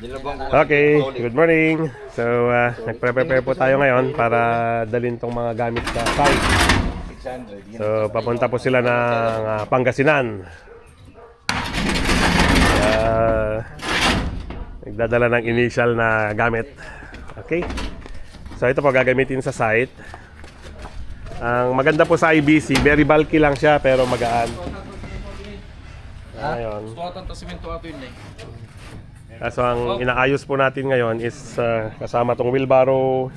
Okay, good morning. So, nagpre-prepare po tayo ngayon para dalhin tong mga gamit sa site. So, papunta po sila ng Pangasinan. Nagdadala ng initial na gamit. Okay. So, ito po gagamitin sa site. Ang maganda po sa IBC, very bulky lang siya pero magaan. Ngayon. Kaso ang inaayos po natin ngayon is kasama tong wheelbarrow,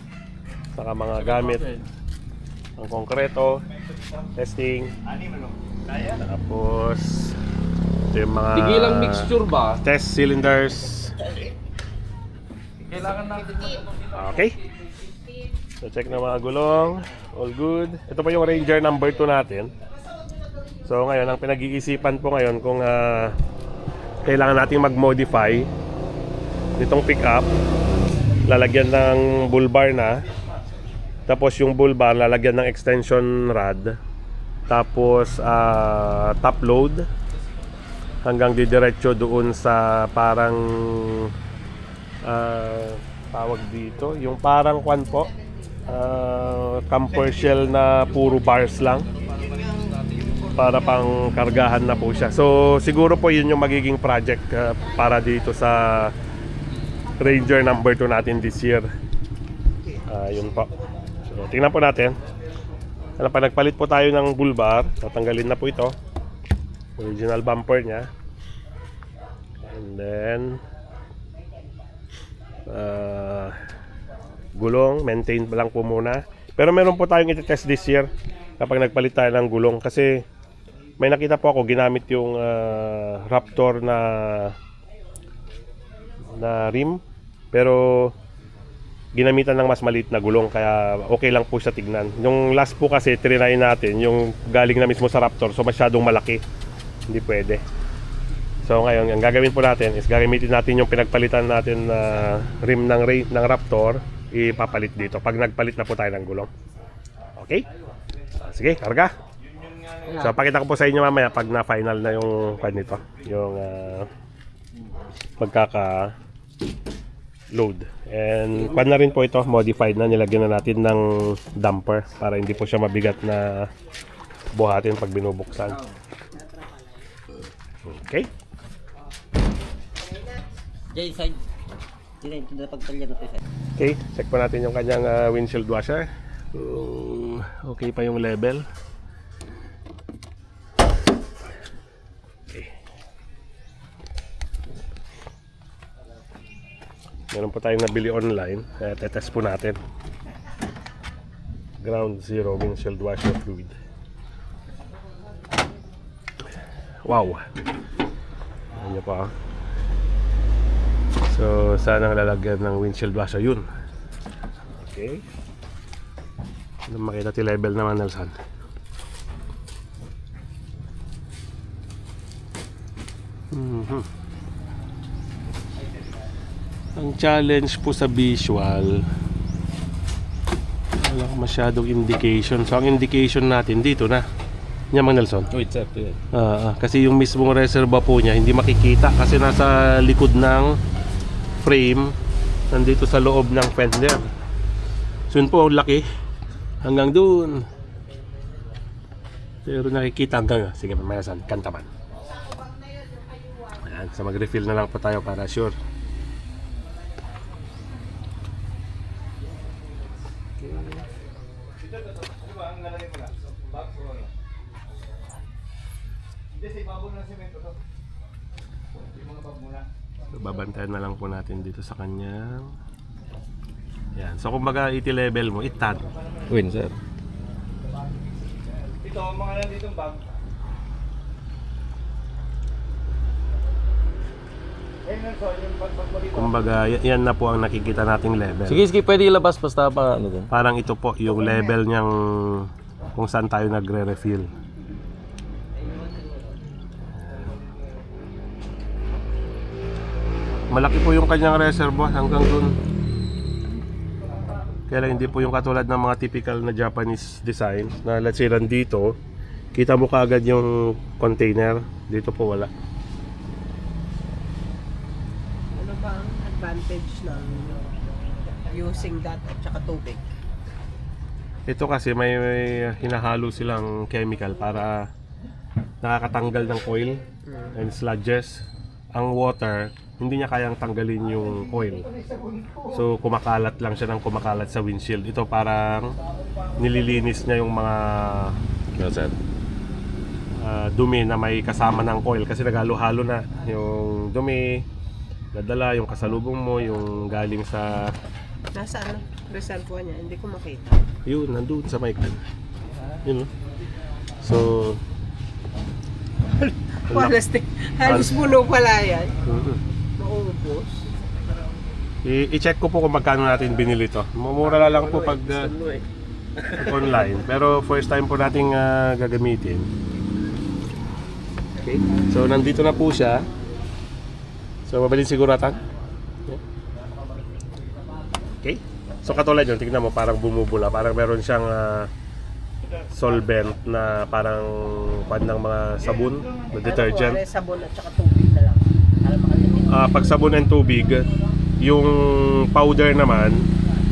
saka mga gamit, ang konkreto, testing, tapos ito yung mga Tigilang mixture ba? test cylinders. Kailangan natin Okay. So check na mga gulong, all good. Ito po yung Ranger number 2 natin. So ngayon, ang pinag-iisipan po ngayon kung kailangan nating mag-modify nitong pickup, lalagyan ng bull bar na, tapos yung bull bar lalagyan ng extension rod, tapos top load hanggang didiretso doon sa parang tawag dito, yung parang kwan po, camper shell na puro bars lang para pang kargahan na po siya. So siguro po yun yung magiging project para dito sa Ranger number 2 natin this year. Yun po. So tingnan po natin. Pag nagpalit po tayo ng bull bar, tatanggalin na po ito, original bumper nya, and then gulong, maintain lang po muna. Pero meron po tayong iti-test this year kapag nagpalit tayo ng gulong, kasi may nakita po ako ginamit yung Raptor na rim, pero ginamitan ng mas maliit na gulong, kaya okay lang po siya tignan. Yung last po kasi trinay natin yung galing na mismo sa Raptor, so masyadong malaki, hindi pwede. So ngayon, ang gagawin po natin is gagamitin natin yung pinagpalitan natin na rim ng Raptor, ipapalit dito pag nagpalit na po tayo ng gulong. Okay? Sige, karga. So pakita ko po sa inyo mamaya pag na final na yung kwan nito, yung pagkaka load. And kwan na rin po ito, modified na, nilagyan na natin ng damper para hindi po siya mabigat na buhatin pag binubuksan. Okay. Jason, ito na pagtalya na ito. Okay, check po natin yung kanyang windshield washer. Okay pa yung level. Okay. Meron po tayong nabili online. Tetest po natin. Ground zero windshield washer fluid. Wow. Ano pa? So, saan ang lalagyan ng windshield washer? Yun. Okay. Makita ti level naman, Nelson. Ang challenge po sa visual, wala ko masyadong indication. So ang indication natin dito na niya, Mang Nelson. Wait, sir. Kasi yung mismong reserva po niya hindi makikita kasi nasa likod ng frame, nandito sa loob ng fender. So yun po, laki hanggang dun, pero nakikita hanggang, sige, mamaya saan, kantaman. Ayan, so mag-refill na lang po tayo para sure. So, babantayan na lang po natin dito sa kanyang. Yan. So kumbaga iti-level mo, itan. Win, sir. Ito, mga nandito bag. Kumbaga yan na po ang nakikita nating level. Sige, pwede ilabas basta pa ano dun. Parang ito po yung level niyang kung saan tayo nagre-refill. Malaki po yung kanyang reservoir hanggang dun. Kaya lang hindi po yung katulad ng mga typical na Japanese design na let's say nandito, kita mo kaagad yung container. Dito po wala. Ano ba ang advantage ng using that at saka tubig? Ito kasi may hinahalo silang chemical para nakakatanggal ng oil and sludges. Ang water, hindi niya kayang tanggalin yung oil. So kumakalat lang siya ng kumakalat sa windshield. Ito parang nililinis niya yung mga Yes, sir. dumi na may kasama ng oil kasi naghalo-halo na yung dumi, nadala, yung kasalubong mo, yung galing sa Nasa ano? Reservoir niya, hindi ko makita. yun, nandun sa mic. Yun, no? So, Halos puno pala yan. mm-mm. Maubos. I-check ko po kung magkano natin binili to. Mumura lang po pag online. Pero first time po nating gagamitin. Okay. So nandito na po siya. So mabalin siguratan. Okay. So katulad yun, tignan mo parang bumubula. Parang meron siyang solvent na parang pan ng mga sabon, na detergent. Ano, sabon at saka tubig na lang. Para makalimutan. Pag sabon and tubig, yung powder naman,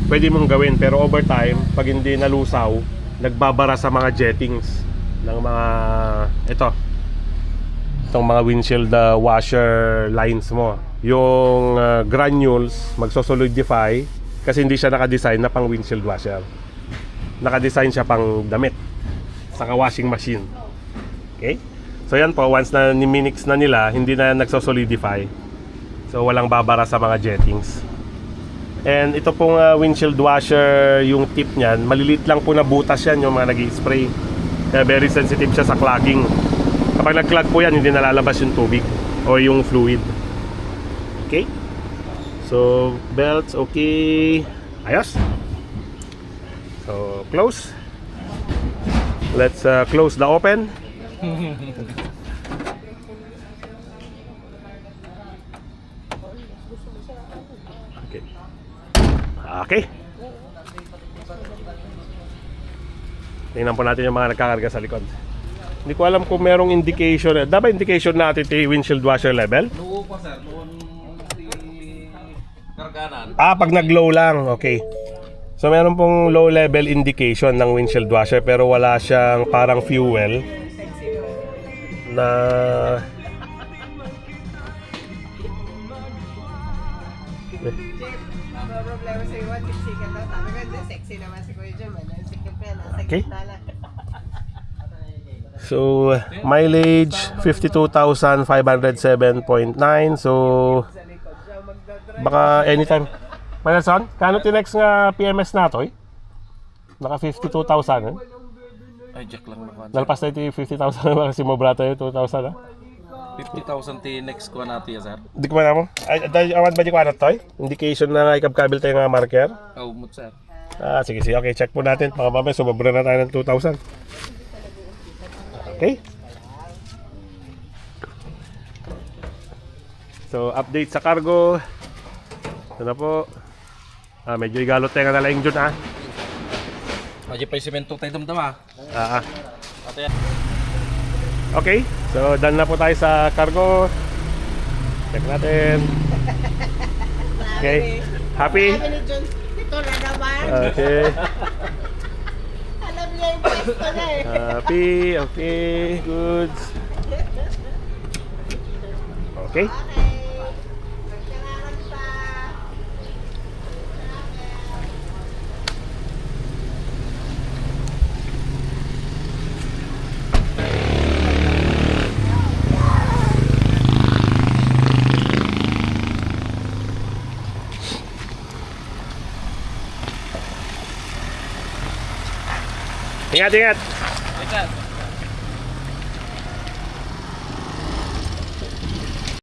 pwede mong gawin. Pero over time, pag hindi nalusaw, nagbabara sa mga jettings ng mga, itong mga windshield washer lines mo. Yung granules, magsosolidify kasi hindi siya nakadesign na pang windshield washer. Nakadesign siya pang damit, saka washing machine. Okay? So yan po, once na ni-minix na nila, hindi na nagsosolidify. So walang babara sa mga jettings. And ito pong windshield washer, yung tip niyan, maliliit lang po na butas yan yung mga nag-i-spray. Kaya very sensitive siya sa clogging. Kapag nag-clog po yan, hindi nalalabas yung tubig o yung fluid. Okay? So belts, okay. Ayos. So close. Let's close the open. Okay. Okay. Tingnan po natin yung mga nagkakarga sa likod. Hindi ko alam kung merong indication. Dapat indication natin yung windshield washer level? Oo pa, sir. Noon di karganan. Pag nag-low lang. Okay. So meron pong low level indication ng windshield washer pero wala siyang parang fuel na Problema sa iwan, siksikan daw. Sabi ko, hindi, sexy naman si Kuya Jim. Sikip yan, nasa Okay. gitna lang. So mileage 52,507.9. So Sa likod siya, magdadrive. baka anytime. Manason, kano tinex nga PMS nato eh? Naka 52,000 eh? Ay, jack lang naman. Nalpas na ito yung 50,000 na kasi mobrata yung 2,000 ah? 50,000 next ko natin, sir. Di ko man mo? Ay, awan ba di ko anat to eh? Indication na ikab-kabil tayo nga marker? Oh, mut, sir. Sige, okay, check po natin. Baka mamaya sumobra na tayo ng 2,000. Okay? So, update sa cargo. Ito na po. Medyo igalot tayo nga nalaing dyan Medyo pa yung semento tayo damdama. Ate, Okay, so done na po tayo sa cargo. Check natin. Okay, happy? Sabi ni John, ito na naman. Okay, Alam niya yung pwesto na eh. happy, okay, goods. Okay. Magkararan pa. Ingat, ingat. sir.